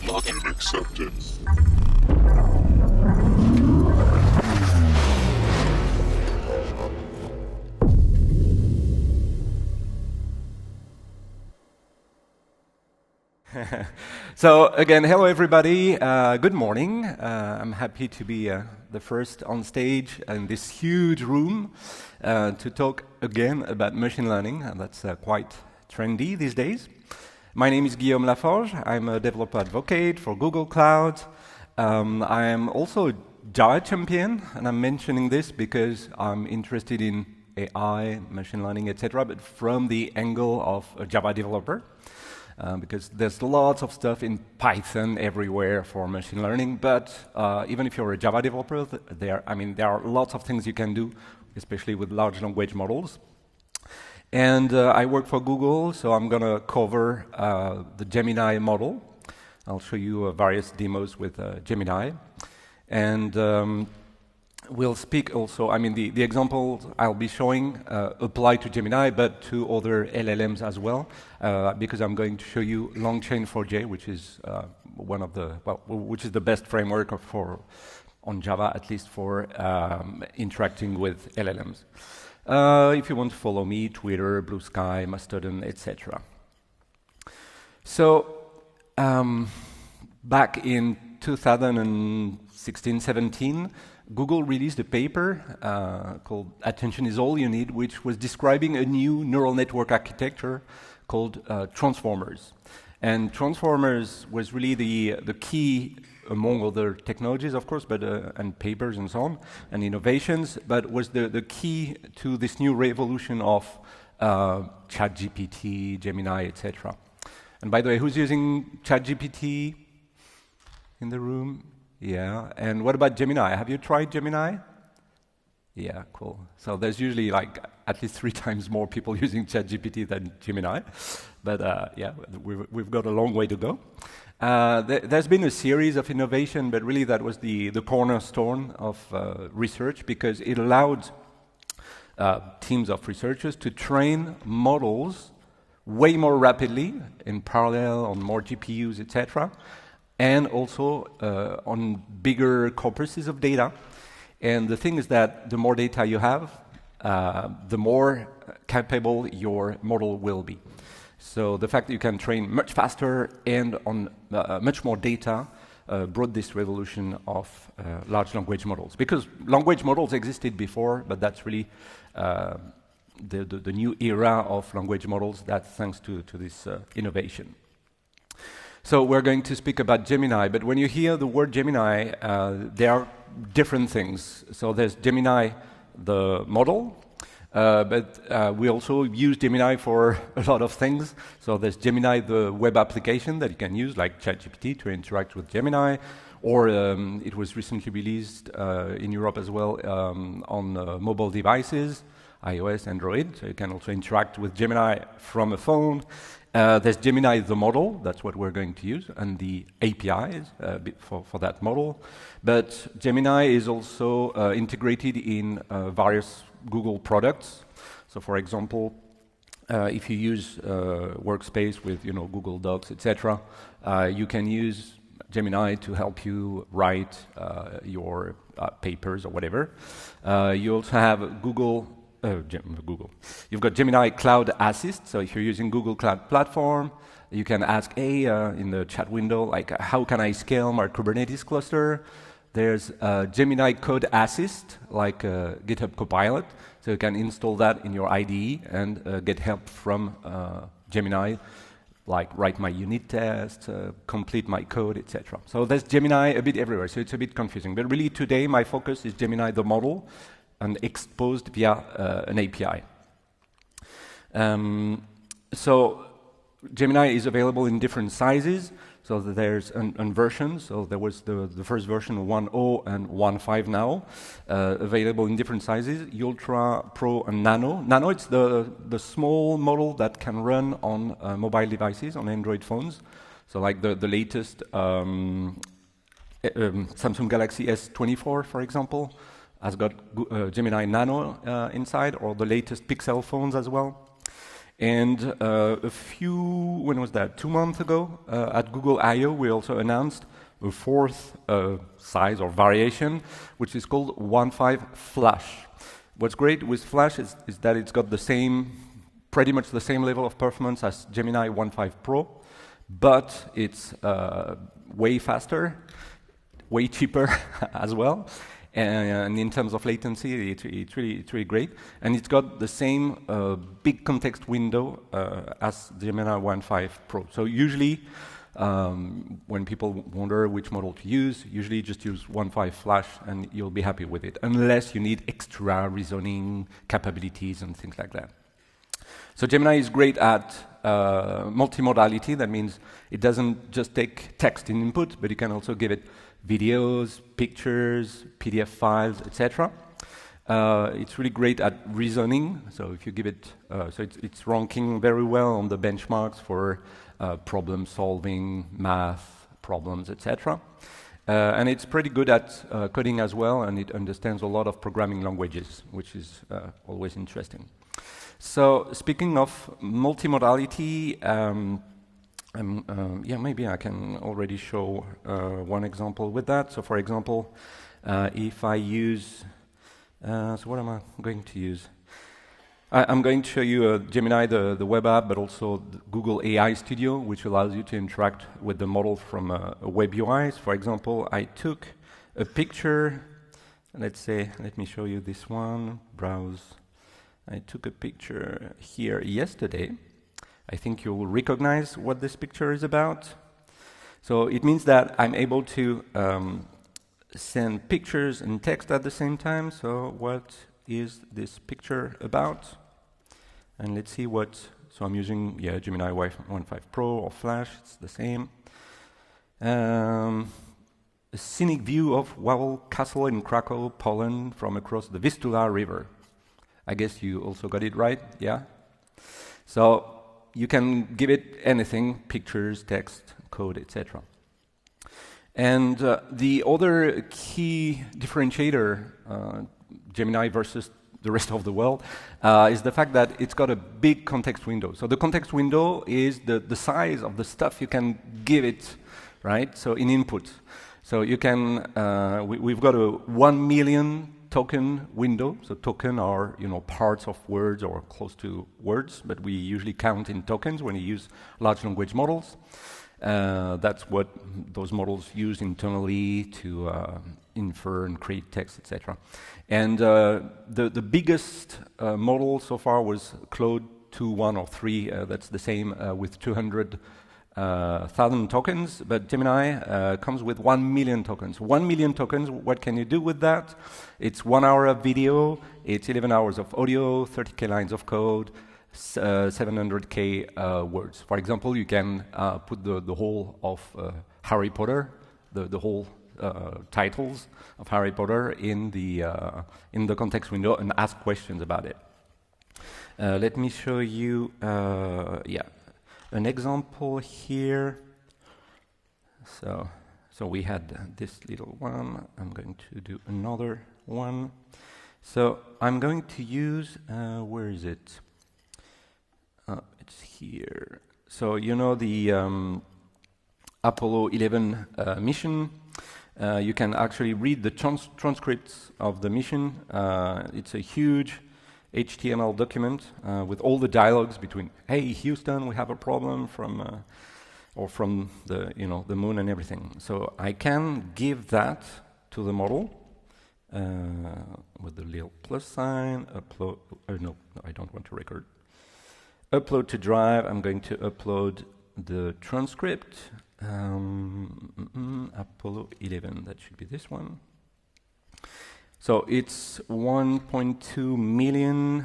Login accepted. So again, hello everybody. Good morning. I'm happy to be the first on stage in this huge room to talk again about machine learning, and that's quite trendy these days. My name is Guillaume Laforge. I'm a developer advocate for Google Cloud. I am also a Java champion, and I'm mentioning this because I'm interested in AI, machine learning, etc., but from the angle of a Java developer. Because there's lots of stuff in Python everywhere for machine learning, but even if you're a Java developer, there are lots of things you can do, especially with large language models. And I work for Google, so I'm going to cover the Gemini model. I'll show you various demos with Gemini. And we'll speak also, the examples I'll be showing apply to Gemini, but to other LLMs as well, because I'm going to show you LangChain4j, which is which is the best framework on Java, at least for interacting with LLMs. If you want to follow me, Twitter, Blue Sky, Mastodon, etc. So back in 2016-17, Google released a paper called Attention is All You Need, which was describing a new neural network architecture called transformers. And transformers was really the key, among other technologies, of course, but and papers and so on, and innovations, but was the key to this new revolution of ChatGPT, Gemini, etc. And by the way, who's using ChatGPT in the room? Yeah, and what about Gemini? Have you tried Gemini? Yeah, cool. So there's usually like at least 3 times more people using ChatGPT than Gemini, but yeah, we've got a long way to go. There's been a series of innovation, but really that was the cornerstone of research, because it allowed teams of researchers to train models way more rapidly, in parallel, on more GPUs, etc., and also on bigger corpuses of data. And the thing is that the more data you have, the more capable your model will be. So the fact that you can train much faster and on much more data brought this revolution of large language models. Because language models existed before, but that's really the new era of language models, that's thanks to this innovation. So we're going to speak about Gemini, but when you hear the word Gemini, there are different things. So there's Gemini, the model, but we also use Gemini for a lot of things. So there's Gemini, the web application that you can use, like ChatGPT, to interact with Gemini, or it was recently released in Europe as well on mobile devices, iOS, Android, so you can also interact with Gemini from a phone. There's Gemini, the model, that's what we're going to use, and the APIs for that model. But Gemini is also integrated in various Google products. So for example, if you use Workspace with Google Docs, etc., you can use Gemini to help you write your papers or whatever. You also have Google. You've got Gemini Cloud Assist. So if you're using Google Cloud Platform, you can ask, hey, in the chat window, like, how can I scale my Kubernetes cluster? There's Gemini Code Assist, like GitHub Copilot. So you can install that in your IDE and get help from Gemini, like write my unit test, complete my code, etc. So there's Gemini a bit everywhere, so it's a bit confusing. But really today, my focus is Gemini, the model, and exposed via an API. So Gemini is available in different sizes. So there's an version. So there was the first version 1.0 and 1.5 now, available in different sizes, Ultra, Pro, and Nano. Nano, it's the small model that can run on mobile devices, on Android phones. So like the latest Samsung Galaxy S24, for example, has got Gemini Nano inside, or the latest Pixel phones as well. And when was that? 2 months ago, at Google I/O, we also announced a fourth size or variation, which is called 1.5 Flash. What's great with Flash is that it's got pretty much the same level of performance as Gemini 1.5 Pro, but it's way faster, way cheaper as well. And in terms of latency, it's really great. And it's got the same big context window as Gemini 1.5 Pro. So usually, when people wonder which model to use, usually just use 1.5 Flash and you'll be happy with it, unless you need extra reasoning capabilities and things like that. So Gemini is great at multimodality. That means it doesn't just take text in input, but you can also give it videos, pictures, PDF files, etc. It's really great at reasoning. So if you give it, it's ranking very well on the benchmarks for problem solving, math problems, etc. And it's pretty good at coding as well, and it understands a lot of programming languages, which is always interesting. So speaking of multimodality, maybe I can already show one example with that. So for example, if I use, so what am I going to use? I'm going to show you Gemini, the web app, but also Google AI Studio, which allows you to interact with the model from a web UI. So for example, I took a picture, let me show you this one, browse. I took a picture here yesterday. I think you will recognize what this picture is about. So it means that I'm able to send pictures and text at the same time. So what is this picture about? And let's see so I'm using, Gemini 1.5 Pro or Flash, it's the same. A scenic view of Wawel Castle in Krakow, Poland from across the Vistula River. I guess you also got it right, yeah? So you can give it anything, pictures, text, code, etc. And the other key differentiator, Gemini versus the rest of the world, is the fact that it's got a big context window. So the context window is the size of the stuff you can give it, right? So in input. So you can, we've got a 1 million token window. So token are, parts of words or close to words, but we usually count in tokens when you use large language models. That's what those models use internally to infer and create text, etc. And the biggest model so far was Claude 2, 1, or 3. That's the same with 200,000 tokens, but Gemini comes with 1 million tokens. 1 million tokens, what can you do with that? It's 1 hour of video, it's 11 hours of audio, 30K lines of code, 700K words. For example, you can put the whole of Harry Potter, the whole titles of Harry Potter in the context window and ask questions about it. Let me show you, an example here. So we had this little one. I'm going to do another one. So I'm going to use, where is it? It's here. So the Apollo 11 mission. You can actually read the transcripts of the mission. It's a huge HTML document with all the dialogues between, hey, Houston, we have a problem from the the moon and everything. So I can give that to the model with the little plus sign. Upload. No, I don't want to record. Upload to Drive. I'm going to upload the transcript. Apollo 11. That should be this one. So it's 1.2 million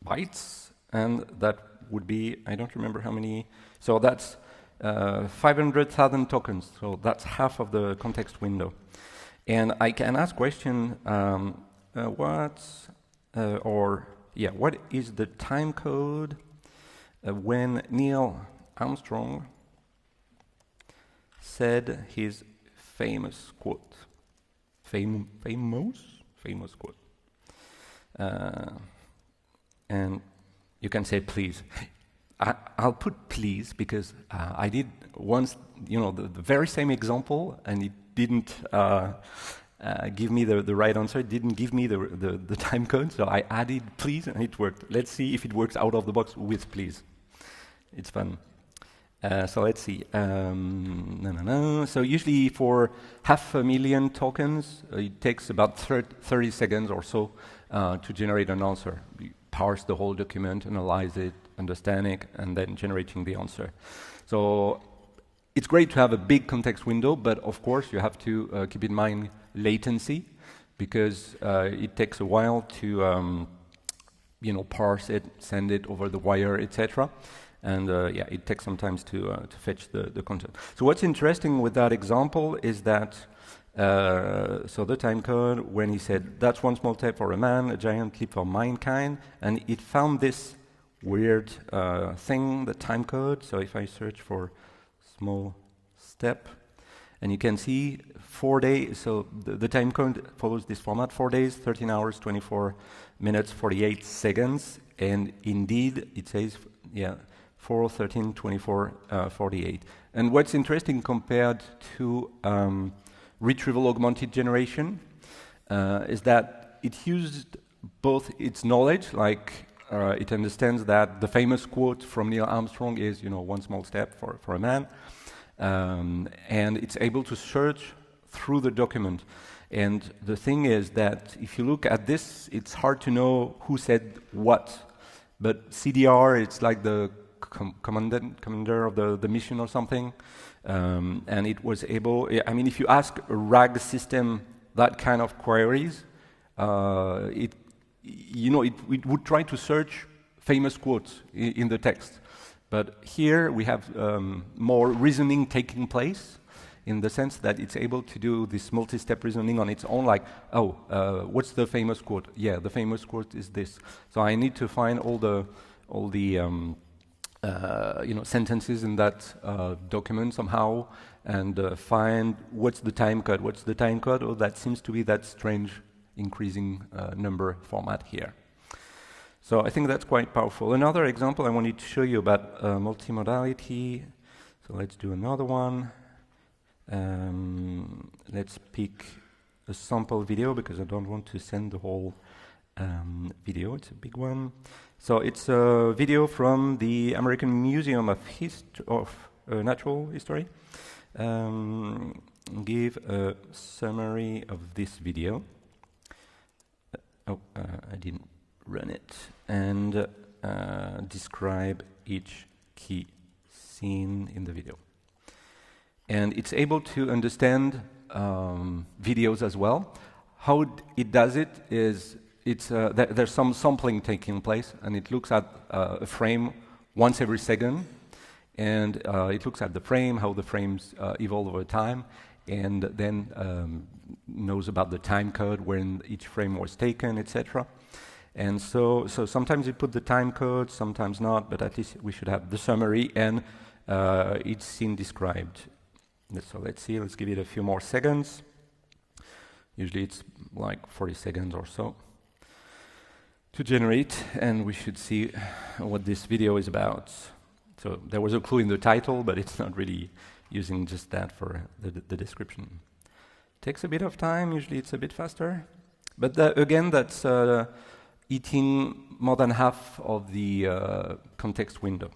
bytes, and that would be, I don't remember how many, so that's 500,000 tokens, so that's half of the context window. And I can ask question, what is the time code when Neil Armstrong said his famous quote? Famous quote. And you can say please. I'll put please because I did once, the very same example, and it didn't give me the right answer. It didn't give me the time code, so I added please, and it worked. Let's see if it works out of the box with please. It's fun. So let's see. So usually for 500,000 tokens, it takes about 30 seconds or so to generate an answer. You parse the whole document, analyze it, understand it, and then generating the answer. So it's great to have a big context window, but of course you have to keep in mind latency, because it takes a while to parse it, send it over the wire, etc. And it takes some time to fetch the content. So what's interesting with that example is that, so the time code, when he said, that's one small step for a man, a giant leap for mankind, and it found this weird thing, the time code. So if I search for small step, and you can see 4 days, so the time code follows this format, 4 days, 13 hours, 24 minutes, 48 seconds, and indeed it says, 4, 13, 24, 48. And what's interesting compared to Retrieval Augmented Generation is that it used both its knowledge, like it understands that the famous quote from Neil Armstrong is, one small step for a man, and it's able to search through the document. And the thing is that if you look at this, it's hard to know who said what, but CDR, it's like the commander of the mission or something, and it was able, if you ask a RAG system that kind of queries, it would try to search famous quotes in the text. But here we have more reasoning taking place, in the sense that it's able to do this multi-step reasoning on its own, like, what's the famous quote? Yeah, the famous quote is this. So I need to find all the sentences in that document somehow, and find what's the time code. What's the time code? Oh, that seems to be that strange increasing number format here. So I think that's quite powerful. Another example I wanted to show you about multimodality. So let's do another one. Let's pick a sample video, because I don't want to send the whole video. It's a big one. So it's a video from the American Museum of Natural History. Give a summary of this video. I didn't run it. And describe each key scene in the video. And it's able to understand videos as well. How it does it is, there's some sampling taking place, and it looks at a frame once every second, and it looks at the frame, how the frames evolve over time, and then knows about the time code when each frame was taken, etc. And so sometimes it put the time code, sometimes not, but at least we should have the summary and each scene described. So let's see, let's give it a few more seconds. Usually it's like 40 seconds or so to generate, and we should see what this video is about. So there was a clue in the title, but it's not really using just that for the description. Takes a bit of time, usually it's a bit faster. But again, that's eating more than half of the context window.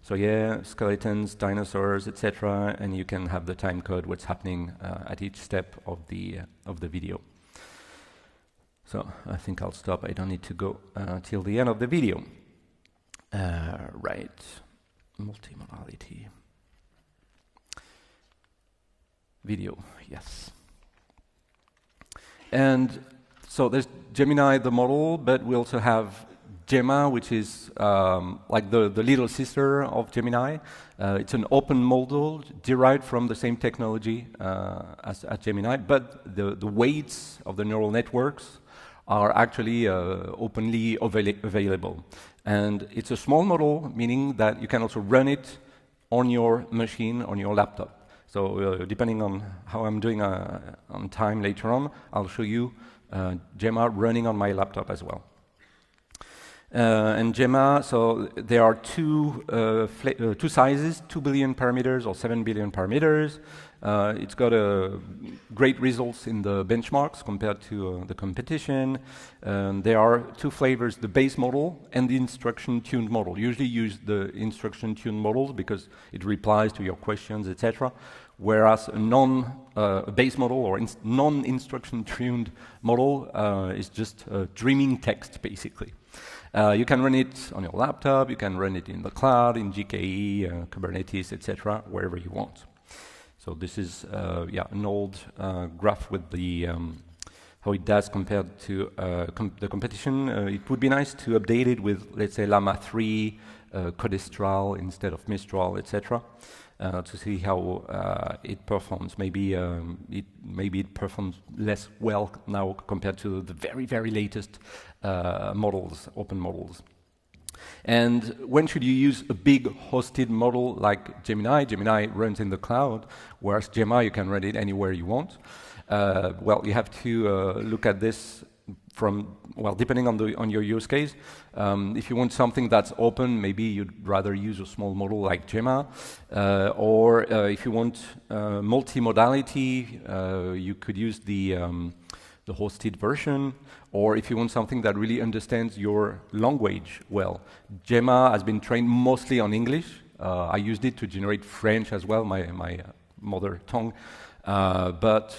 So yeah, skeletons, dinosaurs, etc., and you can have the time code, what's happening at each step of the video. So I think I'll stop. I don't need to go till the end of the video. Right, multimodality. Video, yes. And so there's Gemini, the model, but we also have Gemma, which is like the little sister of Gemini. It's an open model derived from the same technology as Gemini, but the weights of the neural networks are actually openly available. And it's a small model, meaning that you can also run it on your machine, on your laptop. So depending on how I'm doing on time later on, I'll show you Gemma running on my laptop as well. And Gemma, so there are two sizes, 2 billion parameters or 7 billion parameters. It's got great results in the benchmarks compared to the competition. There are two flavors, the base model and the instruction-tuned model. Usually use the instruction-tuned models because it replies to your questions, etc. Whereas a base model or non-instruction-tuned model is just dreaming text, basically. You can run it on your laptop, you can run it in the cloud, in GKE, Kubernetes, etc., wherever you want. So this is an old graph with the how it does compared to the competition. It would be nice to update it with, let's say, Llama 3, Codestral instead of Mistral, etc., to see how it performs. Maybe it performs less well now compared to the very, very latest models, open models. And when should you use a big hosted model like Gemini? Gemini runs in the cloud, whereas Gemma, you can run it anywhere you want. Well, you have to look at this from, well, depending on your use case. If you want something that's open, maybe you'd rather use a small model like Gemma. Or if you want multimodality, you could use the hosted version. Or if you want something that really understands your language well. Gemma has been trained mostly on English. I used it to generate French as well, my mother tongue. But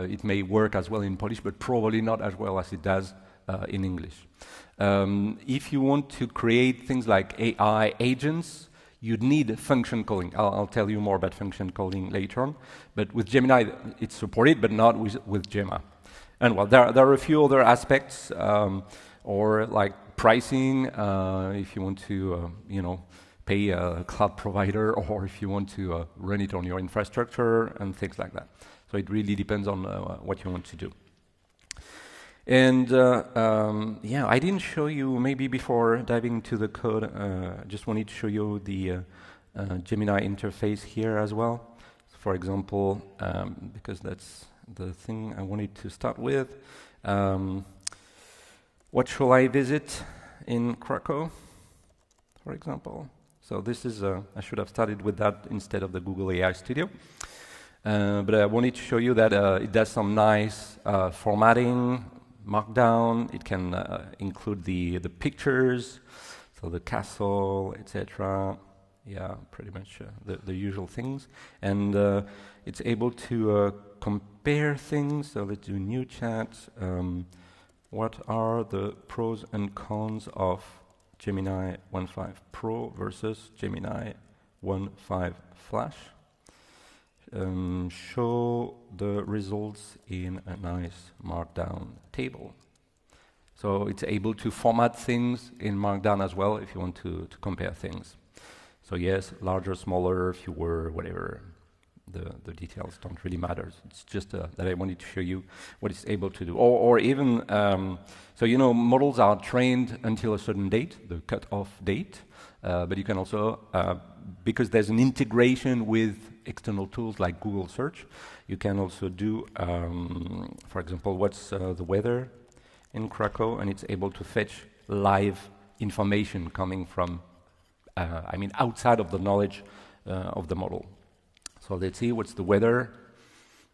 it may work as well in Polish, but probably not as well as it does in English. If you want to create things like AI agents, you'd need function calling. I'll tell you more about function calling later on. But with Gemini, it's supported, but not with Gemma. And well, there are a few other aspects, or like pricing, if you want to, pay a cloud provider, or if you want to run it on your infrastructure and things like that. So it really depends on what you want to do. And I didn't show you, maybe before diving into the code, I just wanted to show you the Gemini interface here as well. For example, because that's the thing I wanted to start with. What shall I visit in Krakow, for example? So this is, I should have started with that instead of the Google AI Studio. But I wanted to show you that it does some nice formatting, markdown. It can include the pictures, so the castle, etc. Yeah, pretty much the usual things. And it's able to compare things. So let's do new chat. What are the pros and cons of Gemini 1.5 Pro versus Gemini 1.5 Flash? Show the results in a nice markdown table. So it's able to format things in markdown as well if you want to compare things. So yes, larger, smaller, fewer, whatever. The details don't really matter. It's just that I wanted to show you what it's able to do. Or even, models are trained until a certain date, the cutoff date. But you can also, because there's an integration with external tools like Google Search, you can also do, for example, what's the weather in Krakow, and it's able to fetch live information coming from, outside of the knowledge of the model. So let's see, what's the weather?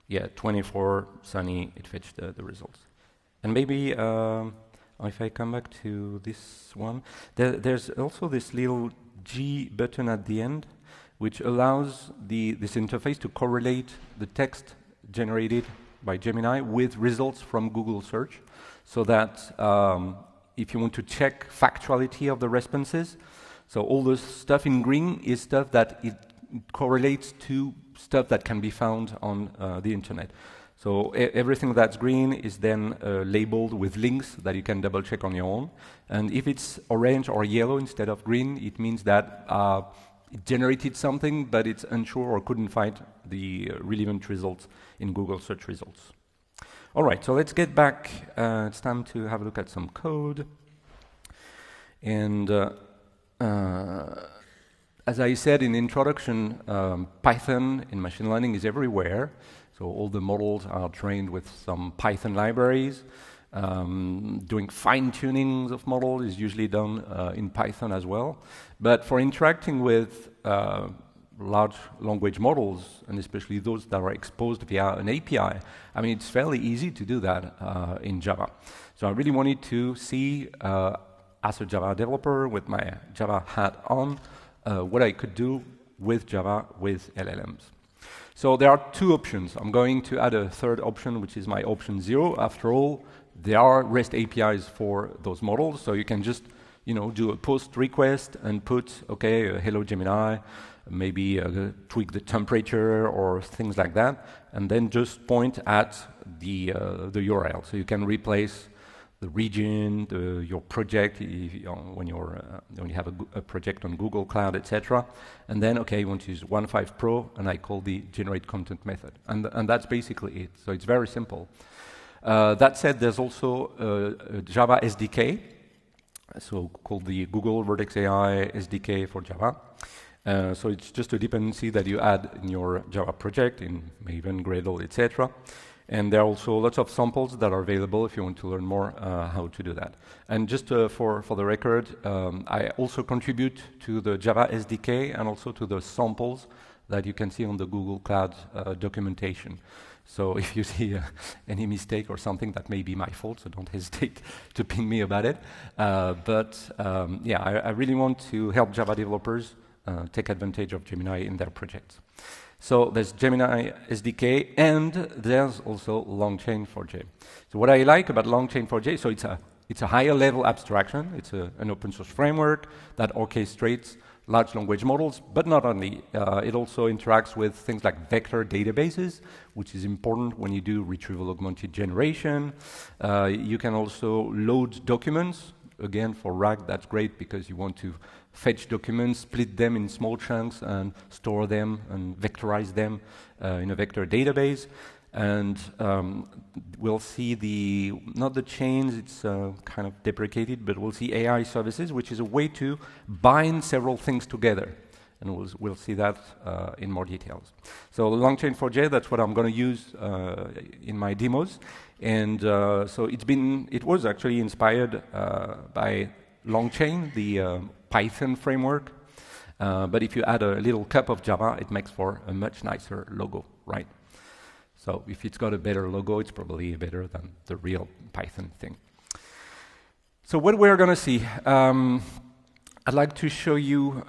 Yeah, 24, sunny, it fetched the results. And maybe if I come back to this one, there's also this little G button at the end, which allows this interface to correlate the text generated by Gemini with results from Google Search, so that if you want to check factuality of the responses, so all the stuff in green is stuff that it correlates to stuff that can be found on the internet. So everything that's green is then labeled with links that you can double check on your own. And if it's orange or yellow instead of green, it means that it generated something, but it's unsure or couldn't find the relevant results in Google search results. All right, so let's get back. It's time to have a look at some code. And as I said in the introduction, Python in machine learning is everywhere. So all the models are trained with some Python libraries. Doing fine-tunings of models is usually done in Python as well. But for interacting with large language models, and especially those that are exposed via an API, I mean, it's fairly easy to do that in Java. So I really wanted to see, as a Java developer with my Java hat on, what I could do with Java with LLMs. So there are two options. I'm going to add a third option, which is my option 0. After all, there are REST APIs for those models, so you can just, do a post request and put, okay, hello Gemini, maybe tweak the temperature or things like that, and then just point at the URL. So you can replace the region, your project, when you have a project on Google Cloud, etc. And then, okay, you want to use 1.5 Pro, and I call the generate content method. And that's basically it. So it's very simple. That said, there's also a Java SDK, so called the Google Vertex AI SDK for Java. So it's just a dependency that you add in your Java project, in Maven, Gradle, etc. And there are also lots of samples that are available if you want to learn more how to do that. And just for the record, I also contribute to the Java SDK and also to the samples that you can see on the Google Cloud documentation. So if you see any mistake or something, that may be my fault, so don't hesitate to ping me about it. Yeah, I really want to help Java developers take advantage of Gemini in their projects. So there's Gemini SDK, and there's also LangChain4j. So what I like about LangChain4j, so it's a higher level abstraction. It's an open source framework that orchestrates large language models, but not only. It also interacts with things like vector databases, which is important when you do retrieval augmented generation. You can also load documents. Again, for RAG, that's great because you want to fetch documents, split them in small chunks, and store them and vectorize them in a vector database. And we'll see not the chains, it's kind of deprecated, but we'll see AI services, which is a way to bind several things together. And we'll see that in more details. So LangChain4j, that's what I'm going to use in my demos. And so it was actually inspired by LangChain, the Python framework. But if you add a little cup of Java, it makes for a much nicer logo, right? So if it's got a better logo, it's probably better than the real Python thing. So what we're going to see, I'd like to show you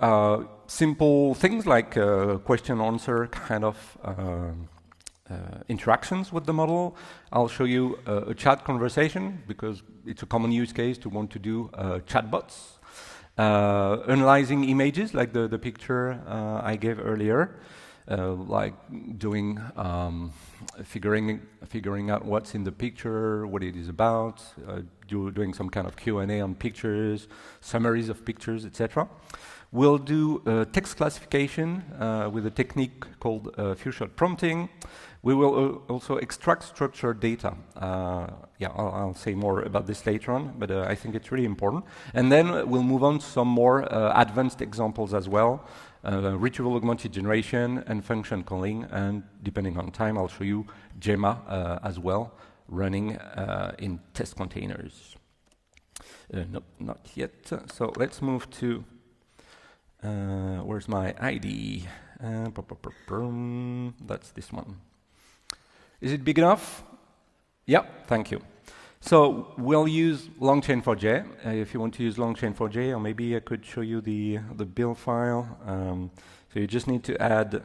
simple things like question-answer kind of interactions with the model. I'll show you a chat conversation because it's a common use case to want to do chatbots. Analyzing images like the picture I gave earlier, like doing figuring out what's in the picture, what it is about, doing some kind of Q&A on pictures, summaries of pictures, etc. We'll do text classification with a technique called few-shot prompting. We will also extract structured data. Yeah, I'll say more about this later on, but I think it's really important. And then we'll move on to some more advanced examples as well, retrieval augmented generation and function calling, and depending on time, I'll show you Gemma as well, running in test containers. Nope, not yet. So let's move to, where's my ID? That's this one. Is it big enough? Yeah, thank you. So we'll use LangChain4j. If you want to use LangChain4j, or maybe I could show you the build file. So you just need to add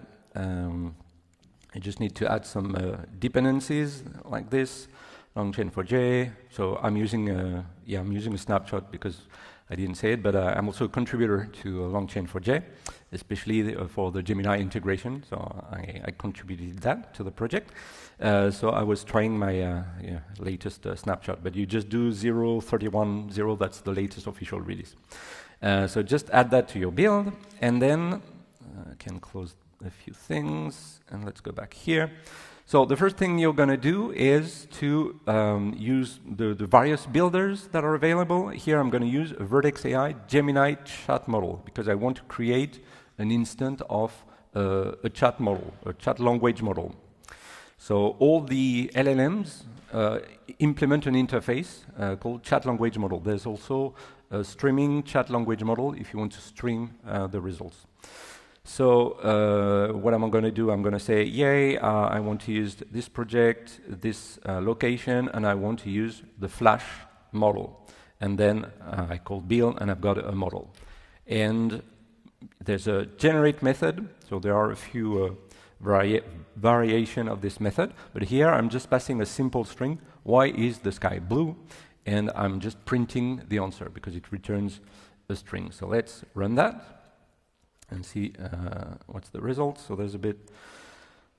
some dependencies like this. LangChain4j. So I'm using a snapshot because I didn't say it, but I'm also a contributor to LangChain4j, especially for the Gemini integration. So I contributed that to the project. So I was trying my latest snapshot, but you just do 0.31.0. That's the latest official release. So just add that to your build, and then I can close a few things, and let's go back here. So the first thing you're going to do is to use the various builders that are available. Here I'm going to use a Vertex AI Gemini chat model because I want to create an instance of a chat model, a chat language model. So all the LLMs implement an interface called chat language model. There's also a streaming chat language model if you want to stream the results. So what I'm going to do, I'm going to say, yay, I want to use this project, this location, and I want to use the Flash model. And then I call build, and I've got a model. And there's a generate method, so there are a few variation of this method, but here I'm just passing a simple string, why is the sky blue? And I'm just printing the answer because it returns a string. So let's run that and see what's the result. So there's a bit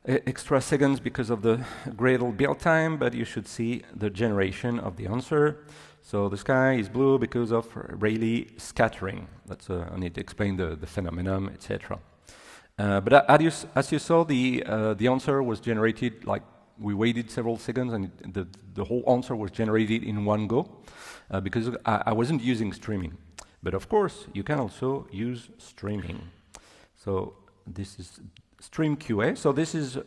extra seconds because of the Gradle build time, but you should see the generation of the answer. So the sky is blue because of Rayleigh scattering. That's I need to explain the phenomenon, etc. But as you saw, the answer was generated, like we waited several seconds, and the whole answer was generated in one go because I wasn't using streaming. But of course, you can also use streaming. So this is stream QA. So this is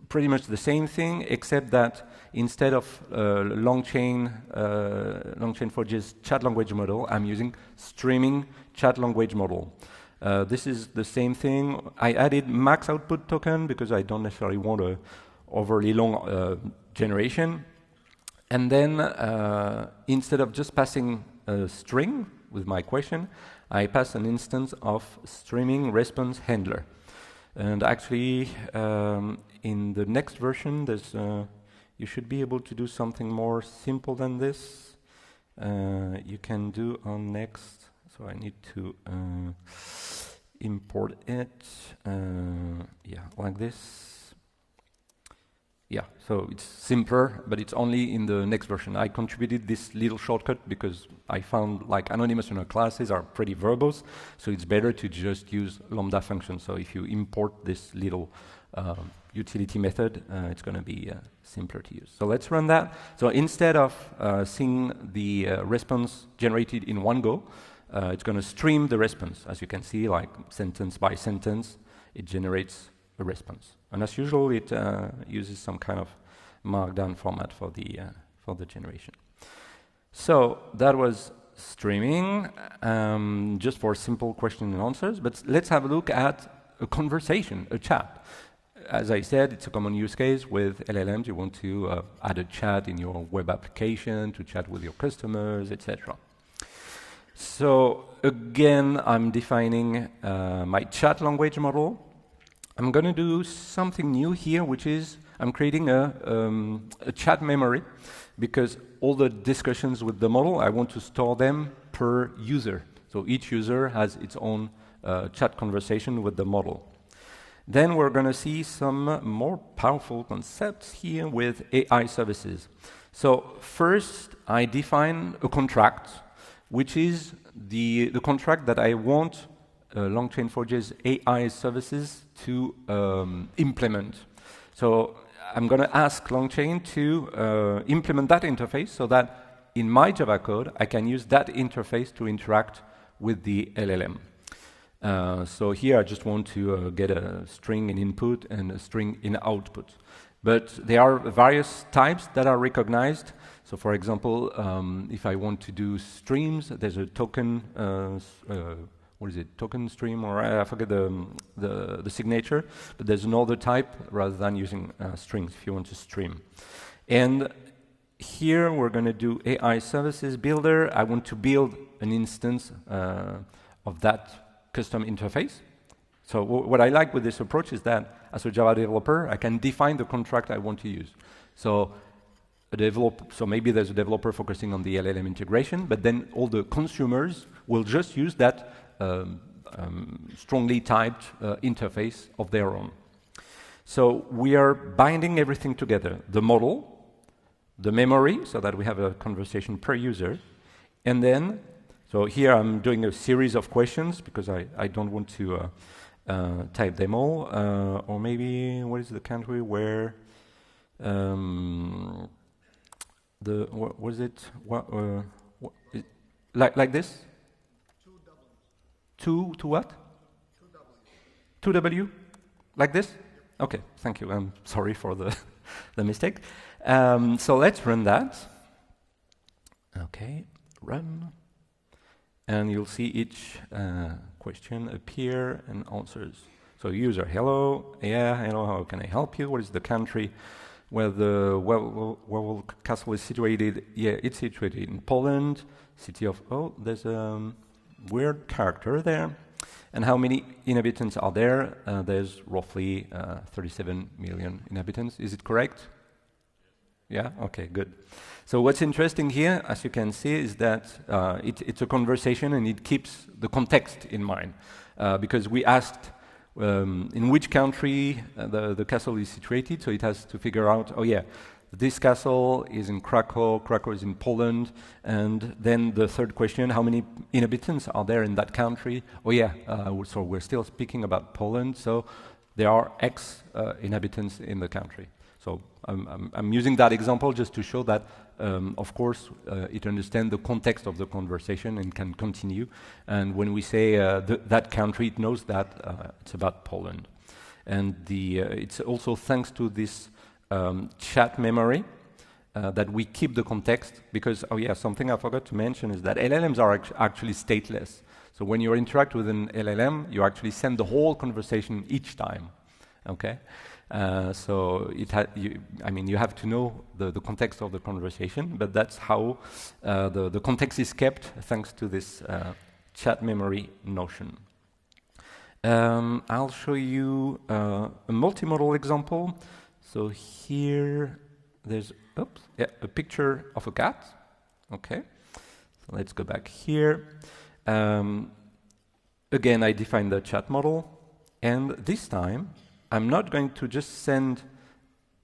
pretty much the same thing, except that instead of Longchain4j's chat language model, I'm using streaming chat language model. This is the same thing. I added max output token because I don't necessarily want a overly long generation. And then instead of just passing a string with my question, I pass an instance of streaming response handler. And actually, in the next version, there's you should be able to do something more simple than this. You can do on next. So I need to import it. Yeah, like this. Yeah, so it's simpler, but it's only in the next version. I contributed this little shortcut because I found like anonymous classes are pretty verbose, so it's better to just use lambda functions. So if you import this little utility method, it's going to be simpler to use. So let's run that. So instead of seeing the response generated in one go, it's going to stream the response. As you can see, like sentence by sentence, it generates a response. And as usual, it uses some kind of markdown format for the generation. So that was streaming, just for simple question and answers. But let's have a look at a conversation, a chat. As I said, it's a common use case with LLMs. You want to add a chat in your web application to chat with your customers, etc. So again, I'm defining my chat language model. I'm going to do something new here, which is I'm creating a chat memory, because all the discussions with the model, I want to store them per user. So each user has its own chat conversation with the model. Then we're going to see some more powerful concepts here with AI services. So first, I define a contract, which is the contract that I want Longchain4j's AI services to implement. So I'm going to ask Longchain to implement that interface so that in my Java code, I can use that interface to interact with the LLM. So here I just want to get a string in input and a string in output. But there are various types that are recognized. So for example, if I want to do streams, there's a token, what is it, token stream, or I forget the signature, but there's another type rather than using strings if you want to stream. And here we're going to do AI services builder. I want to build an instance of that custom interface. So what I like with this approach is that as a Java developer, I can define the contract I want to use. So maybe there's a developer focusing on the LLM integration, but then all the consumers will just use that strongly typed interface of their own. So we are binding everything together: the model, the memory, so that we have a conversation per user, and then, so here I'm doing a series of questions because I don't want to type them all, or maybe what is the country where what was it? Like this? To what? 2W? Like this? Okay, thank you. I'm sorry for the mistake. So let's run that. Okay, run. And you'll see each question appear and answers. So user, hello, yeah, hello, how can I help you? What is the country where the Werewolf Castle is situated? Yeah, it's situated in Poland, city of, oh, there's a weird character there. And how many inhabitants are there? There's roughly 37 million inhabitants, is it correct? Yeah, okay, good. So what's interesting here, as you can see, is that it's a conversation and it keeps the context in mind. Because we asked in which country the castle is situated, so it has to figure out, oh yeah, this castle is in Krakow, Krakow is in Poland, and then the third question, how many inhabitants are there in that country? Oh yeah, so we're still speaking about Poland, so there are X inhabitants in the country. So I'm using that example just to show that, of course, it understands the context of the conversation and can continue. And when we say that country, it knows that it's about Poland. And it's also thanks to this chat memory that we keep the context, because, oh yeah, something I forgot to mention is that LLMs are actually stateless. So when you interact with an LLM, you actually send the whole conversation each time, okay? So you have to know the context of the conversation, but that's how the context is kept thanks to this chat memory notion. I'll show you a multimodal example. So here there's a picture of a cat. Okay, so let's go back here. Again, I define the chat model, and this time I'm not going to just send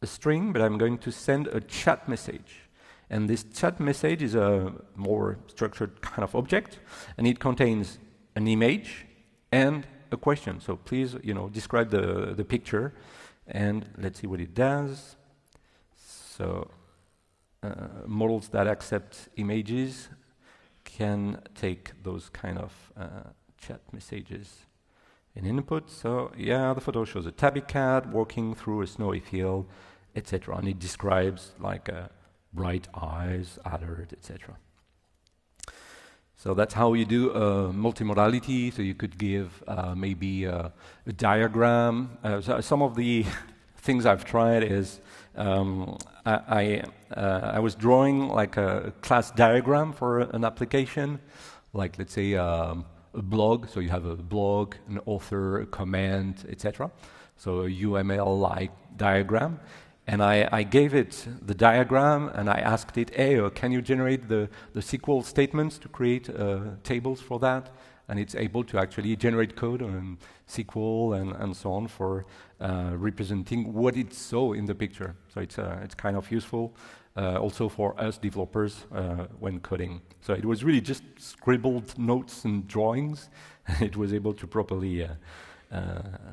a string, but I'm going to send a chat message. And this chat message is a more structured kind of object, and it contains an image and a question. So please, describe the picture, and let's see what it does. So models that accept images can take those kind of chat messages in input. So yeah, the photo shows a tabby cat walking through a snowy field, etc. And it describes like bright eyes, alert, etc. So that's how you do multimodality. So you could give maybe a diagram. So some of the things I've tried is I was drawing like a class diagram for an application, like let's say a blog. So you have a blog, an author, a comment, etc. So a UML-like diagram. And I gave it the diagram, and I asked it, hey, can you generate the SQL statements to create tables for that? And it's able to actually generate code on SQL and so on for representing what it saw in the picture. So it's kind of useful also for us developers when coding. So it was really just scribbled notes and drawings. It was able to properly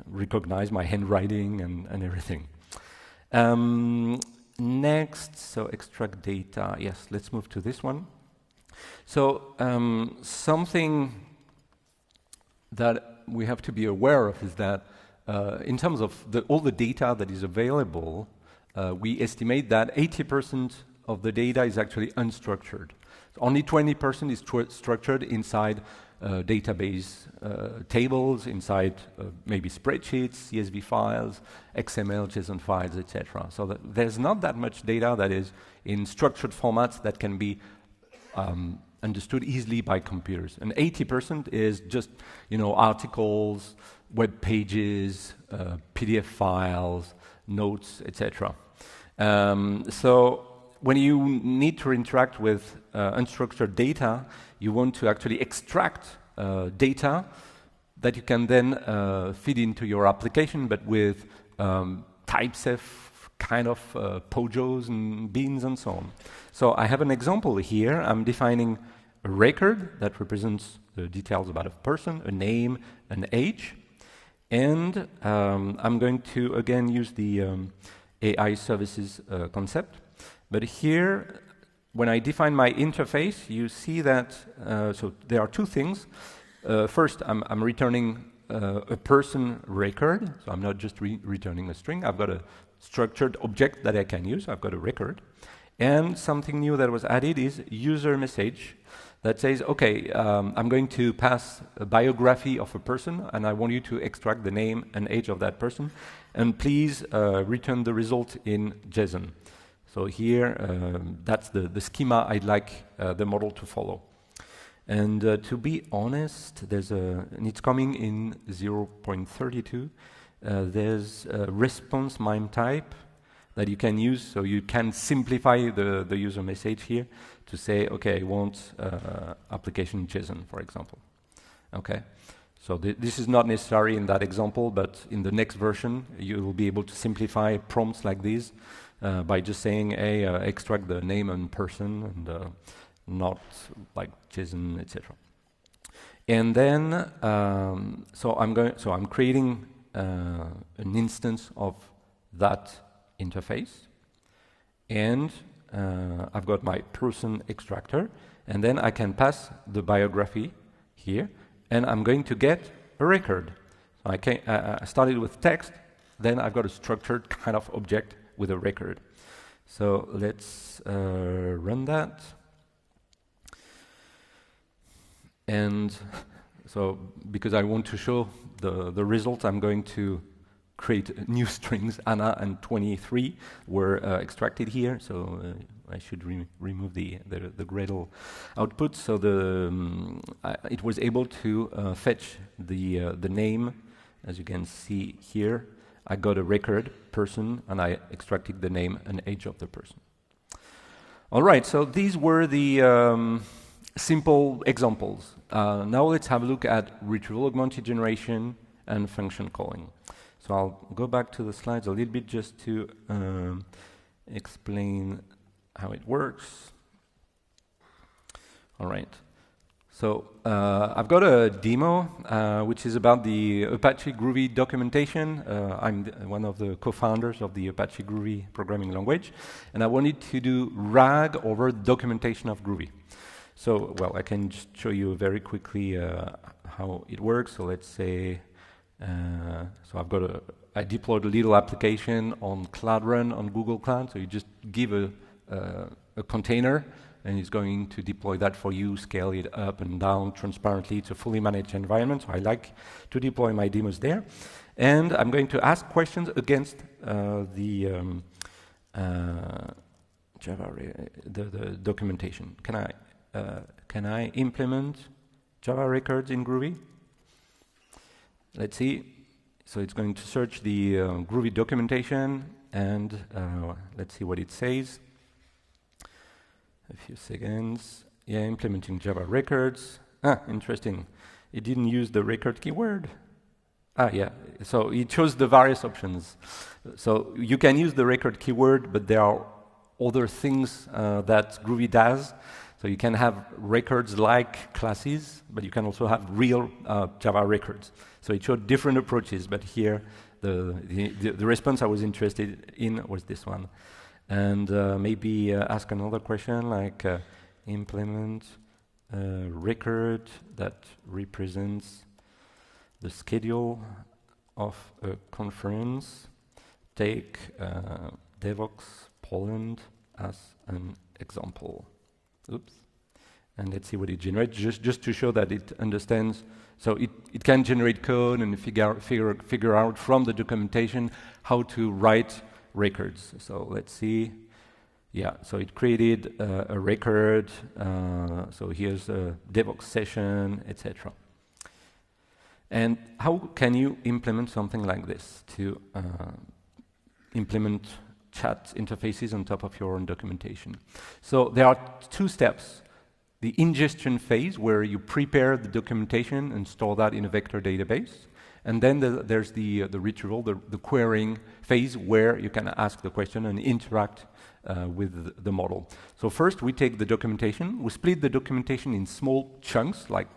recognize my handwriting and everything. Next, so extract data. Yes, let's move to this one. So something that we have to be aware of is that in terms of all the data that is available, we estimate that 80% of the data is actually unstructured. So only 20% is structured inside database tables, inside maybe spreadsheets, CSV files, XML, JSON files, etc. So there's not that much data that is in structured formats that can be understood easily by computers. And 80% is just, articles, web pages, PDF files, notes, etc. So when you need to interact with unstructured data, you want to actually extract data that you can then feed into your application, but with typesafe kind of POJOs and beans and so on. So I have an example here. I'm defining a record that represents the details about a person, a name, an age, and I'm going to again use the AI services concept. But here, when I define my interface, you see that so there are two things. First, I'm returning a person record, so I'm not just returning a string, I've got a structured object that I can use, I've got a record. And something new that was added is user message that says, okay, I'm going to pass a biography of a person, and I want you to extract the name and age of that person, and please return the result in JSON. So here, that's the schema I'd like the model to follow. And to be honest, and it's coming in 0.32, there's a response MIME type that you can use, so you can simplify the user message here to say, okay, I want application JSON, for example. Okay, so this is not necessary in that example, but in the next version, you will be able to simplify prompts like these by just saying, hey, extract the name and person, and not like JSON, etc. And then, so I'm creating an instance of that interface, and I've got my person extractor, and then I can pass the biography here, and I'm going to get a record. So I started with text, then I've got a structured kind of object with a record. So let's run that. And so because I want to show the result, I'm going to create new strings. Anna and 23 were extracted here, so I should remove the Gradle output. So it was able to fetch the name, as you can see here. I got a record person, and I extracted the name and age of the person. All right, so these were the simple examples. Now let's have a look at retrieval augmented generation and function calling. So I'll go back to the slides a little bit just to explain how it works. All right. So I've got a demo which is about the Apache Groovy documentation. I'm one of the co-founders of the Apache Groovy programming language, and I wanted to do RAG over documentation of Groovy. So, well, I can just show you very quickly how it works. So let's say, so I deployed a little application on Cloud Run on Google Cloud. So you just give a container, and it's going to deploy that for you, scale it up and down transparently. It's a fully managed environment, so I like to deploy my demos there. And I'm going to ask questions against the documentation. Can I implement Java records in Groovy? Let's see. So it's going to search the Groovy documentation, and let's see what it says. A few seconds. Yeah, implementing Java records. Interesting. It didn't use the record keyword. Yeah. So it shows the various options. So you can use the record keyword, but there are other things that Groovy does. So you can have records like classes, but you can also have real Java records. So it showed different approaches, but here the response I was interested in was this one. And maybe ask another question like implement a record that represents the schedule of a conference. Take Devoxx Poland as an example. Oops. And let's see what it generates, just to show that it understands. So it can generate code and figure out from the documentation how to write records. So let's see. Yeah, so it created a record. So here's a Devoxx session, etc. And how can you implement something like this to implement chat interfaces on top of your own documentation? So there are two steps. The ingestion phase, where you prepare the documentation and store that in a vector database. And then there's the retrieval, the querying phase, where you can ask the question and interact with the model. So first we take the documentation, we split the documentation in small chunks, like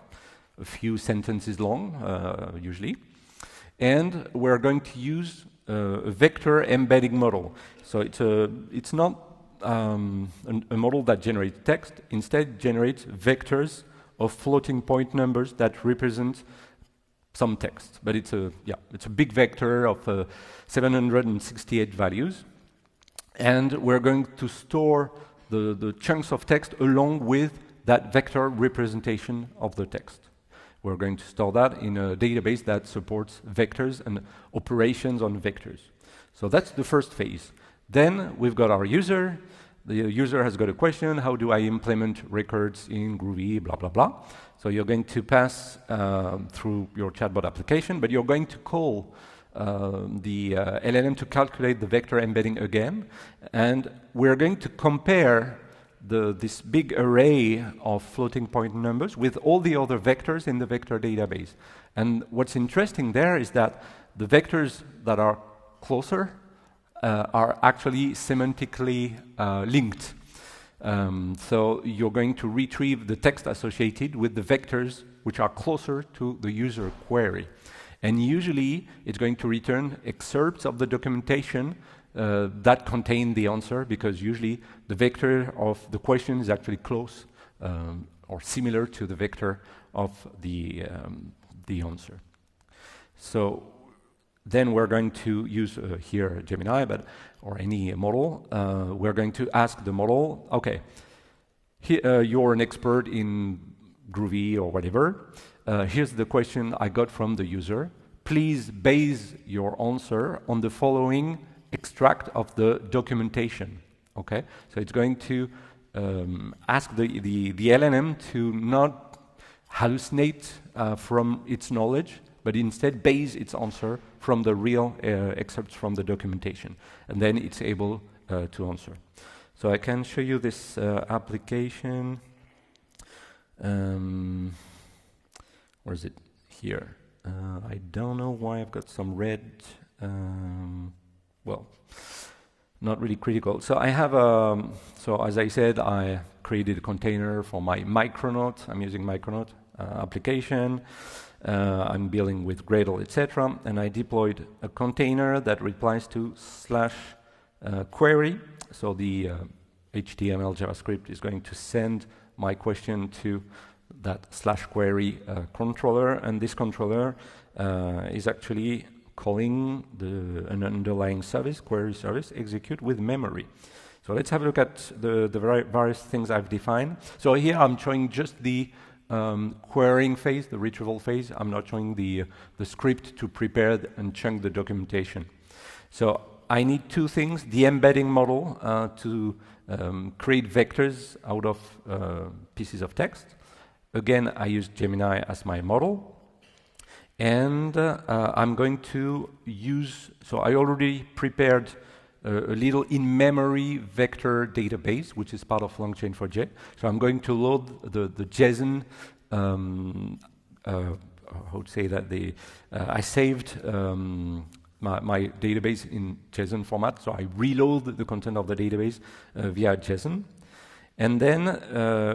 a few sentences long, usually. And we're going to use a vector embedding model. So it's not a model that generates text, instead generates vectors of floating point numbers that represent some text, but it's a big vector of 768 values, and we're going to store the chunks of text along with that vector representation of the text. We're going to store that in a database that supports vectors and operations on vectors. So that's the first phase. Then we've got our user. The user has got a question: how do I implement records in Groovy, blah, blah, blah. So you're going to pass through your chatbot application, but you're going to call the LLM to calculate the vector embedding again. And we're going to compare this big array of floating point numbers with all the other vectors in the vector database. And what's interesting there is that the vectors that are closer are actually semantically linked. So you're going to retrieve the text associated with the vectors which are closer to the user query. And usually it's going to return excerpts of the documentation that contain the answer, because usually the vector of the question is actually close or similar to the vector of the answer. So then we're going to use here Gemini, or any model. We're going to ask the model, okay, you're an expert in Groovy or whatever. Here's the question I got from the user. Please base your answer on the following extract of the documentation. Okay, so it's going to ask the LLM to not hallucinate from its knowledge, but instead base its answer from the real excerpts from the documentation, and then it's able to answer. So I can show you this application. Where is it? Here. I don't know why I've got some red. Well, not really critical. So I have so as I said, I created a container for my Micronaut. I'm using Micronaut application. I'm building with Gradle, etc. And I deployed a container that replies to /query. So the HTML JavaScript is going to send my question to that /query controller, and this controller is actually calling an underlying service, query service, execute with memory. So let's have a look at the various things I've defined. So here I'm showing just the querying phase, the retrieval phase. I'm not showing the script to prepare and chunk the documentation. So I need two things: the embedding model to create vectors out of pieces of text. Again, I use Gemini as my model. And I'm going to use, so I already prepared a little in-memory vector database, which is part of LangChain4j. So I'm going to load the JSON, how to say that, I saved my database in JSON format, so I reload the content of the database via JSON. And then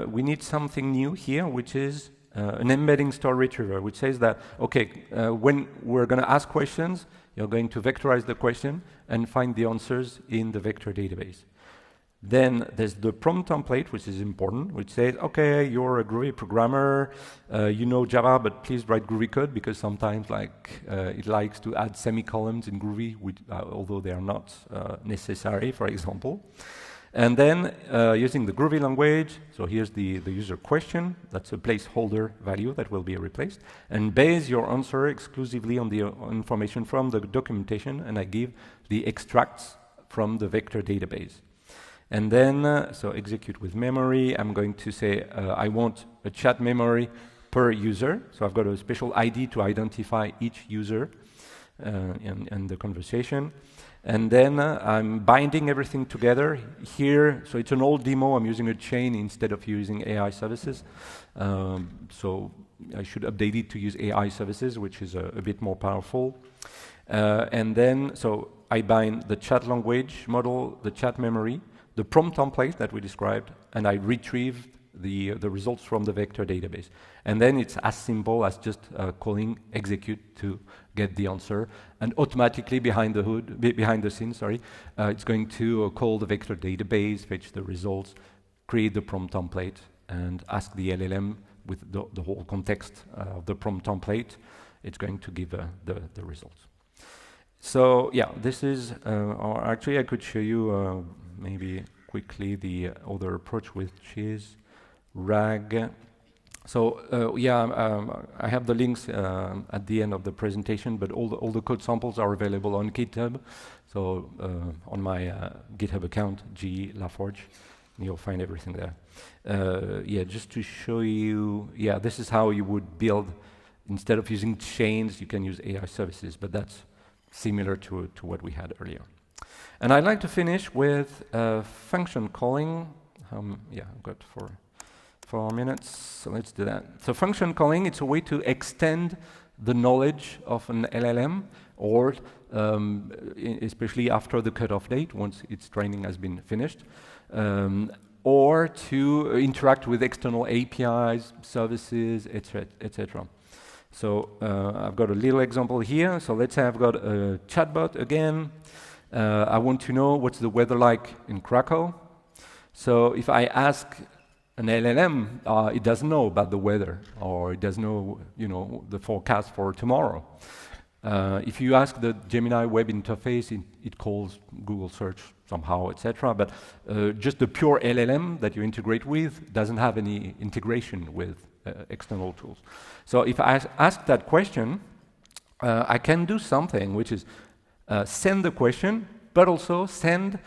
we need something new here, which is an embedding store retriever, which says that, okay, when we're going to ask questions, you're going to vectorize the question and find the answers in the vector database. Then there's the prompt template, which is important, which says, okay, you're a Groovy programmer, you know Java, but please write Groovy code, because sometimes it likes to add semicolons in Groovy, although they are not necessary, for example. And then using the Groovy language, so here's the user question, that's a placeholder value that will be replaced, and base your answer exclusively on the information from the documentation, and I give the extracts from the vector database. And then, so execute with memory, I'm going to say I want a chat memory per user, so I've got a special ID to identify each user in the conversation. And then I'm binding everything together here. So it's an old demo. I'm using a chain instead of using AI services. So I should update it to use AI services, which is a bit more powerful. And then, so I bind the chat language model, the chat memory, the prompt template that we described, and I retrieve the results from the vector database. And then it's as simple as just calling execute to get the answer, and automatically behind the scenes, it's going to call the vector database, fetch the results, create the prompt template, and ask the LLM with the whole context of the prompt template it's going to give the results. So yeah, this is, or actually I could show you maybe quickly the other approach, which is RAG. So I have the links at the end of the presentation, but all the code samples are available on GitHub. So on my GitHub account, G Laforge, you'll find everything there. Just to show you, this is how you would build. Instead of using chains, you can use AI services, but that's similar to what we had earlier. And I'd like to finish with function calling. I've got 4 minutes, so let's do that. So function calling, it's a way to extend the knowledge of an LLM, or especially after the cutoff date, once its training has been finished, or to interact with external APIs, services, etc. So I've got a little example here. So let's say I've got a chatbot again. I want to know what's the weather like in Krakow. So if I ask an LLM, it doesn't know about the weather, or it doesn't know, the forecast for tomorrow. If you ask the Gemini web interface, it calls Google search somehow, etc. But just the pure LLM that you integrate with doesn't have any integration with external tools. So if I ask that question, I can do something, which is send the question, but also send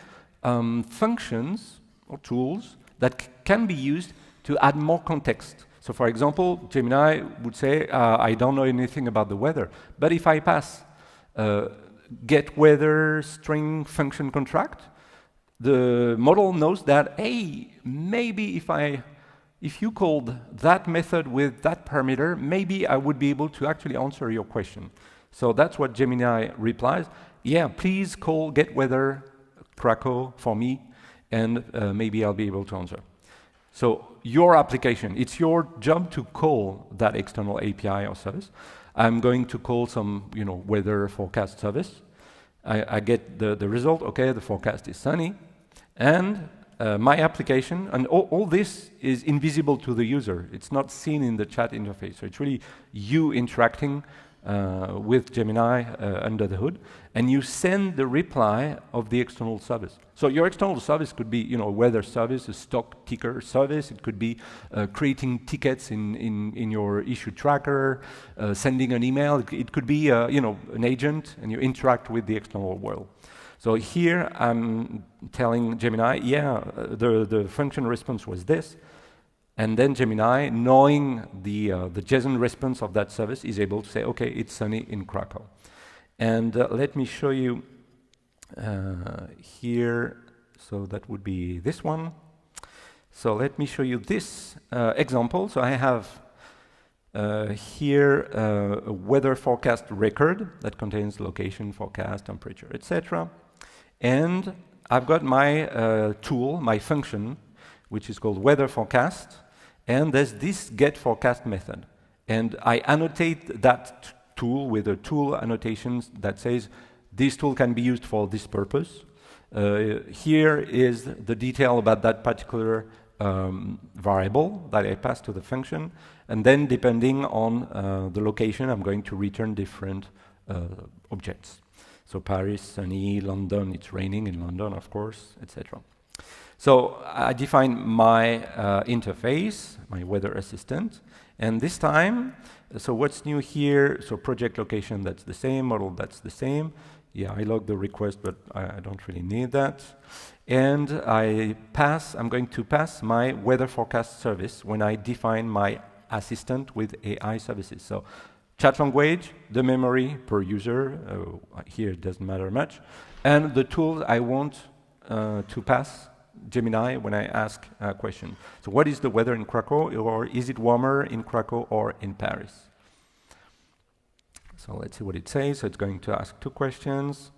functions or tools that can be used to add more context. So for example, Gemini would say, I don't know anything about the weather, but if I pass get weather string function contract, the model knows that, hey, maybe if you called that method with that parameter, maybe I would be able to actually answer your question. So that's what Gemini replies. Yeah, please call get weather Krakow for me, and maybe I'll be able to answer. So your application, it's your job to call that external API or service. I'm going to call some, weather forecast service. I get the result. Okay, the forecast is sunny, and my application, and all this is invisible to the user. It's not seen in the chat interface. So it's really you interacting with Gemini under the hood, and you send the reply of the external service. So your external service could be, a weather service, a stock ticker service. It could be creating tickets in your issue tracker, sending an email. It could be, an agent, and you interact with the external world. So here I'm telling Gemini, the function response was this. And then Gemini, knowing the JSON response of that service, is able to say, okay, it's sunny in Krakow. And let me show you here. So that would be this one. So let me show you this example. So I have here a weather forecast record that contains location, forecast, temperature, etc. And I've got my tool, my function, which is called weather forecast. And there's this get forecast method. And I annotate that tool with a tool annotations that says this tool can be used for this purpose. Here is the detail about that particular variable that I pass to the function. And then depending on the location, I'm going to return different objects. So Paris, sunny, London, it's raining in London, of course, etc. So I define my interface, my weather assistant, and this time, so what's new here? So project location, that's the same, model, that's the same. Yeah, I log the request, but I don't really need that. And I'm going to pass my weather forecast service when I define my assistant with AI services. So chat language, the memory per user, here it doesn't matter much, and the tool I want to pass Gemini when I ask a question. So what is the weather in Krakow, or is it warmer in Krakow or in Paris? So let's see what it says. So it's going to ask 2 questions.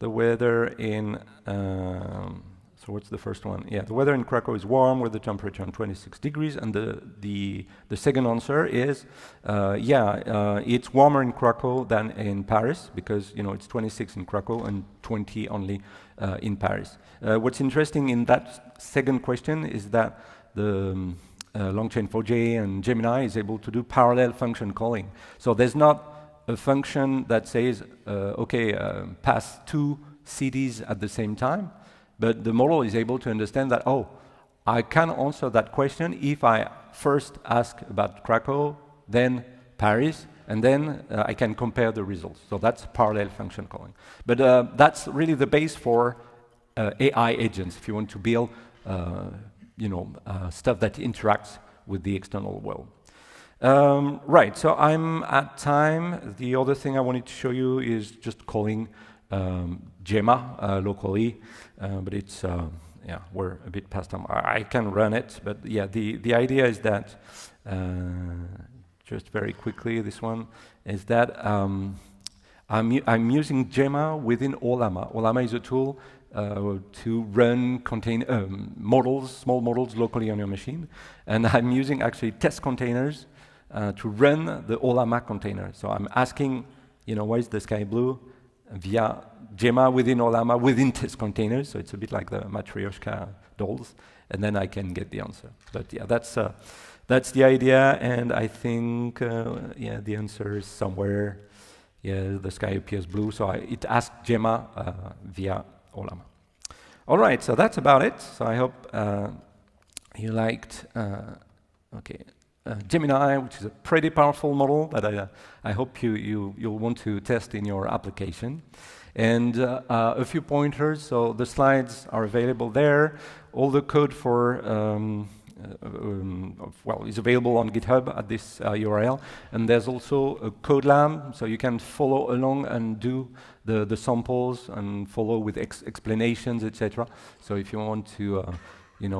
The weather in, so what's the first one? Yeah, the weather in Krakow is warm with the temperature on 26 degrees. And the second answer is, it's warmer in Krakow than in Paris because, it's 26 in Krakow and 20 only in Paris. What's interesting in that second question is that the Longchain4j and Gemini is able to do parallel function calling. So there's not a function that says, okay, pass 2 CDs at the same time, but the model is able to understand that, oh, I can answer that question if I first ask about Krakow, then Paris, and then I can compare the results. So that's parallel function calling. But that's really the base for AI agents, if you want to build stuff that interacts with the external world. Right, so I'm at time. The other thing I wanted to show you is just calling Gemma locally, but it's, yeah, we're a bit past time. I can run it, but yeah, the idea is that, just very quickly, this one, is that I'm using Gemma within Olama. Olama is a tool to run models, small models locally on your machine. And I'm using actually test containers to run the Olama container. So I'm asking, why is the sky blue? Via Gemma within Olama, within test containers. So it's a bit like the Matryoshka dolls. And then I can get the answer. But yeah, that's the idea. And I think, yeah, the answer is somewhere. Yeah, the sky appears blue. So it asks Gemma via Olama. All right, so that's about it. So I hope you liked Gemini, which is a pretty powerful model that I hope you'll want to test in your application. And a few pointers. So the slides are available there. All the code for is available on GitHub at this URL. And there's also a code lab, so you can follow along and do the samples and follow with explanations, etc. So if you want to,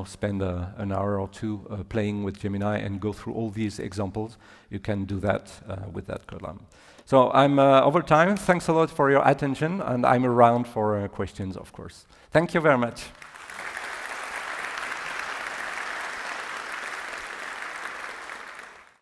spend an hour or two playing with Gemini and go through all these examples, you can do that with that code lab. So I'm over time. Thanks a lot for your attention, and I'm around for questions, of course. Thank you very much.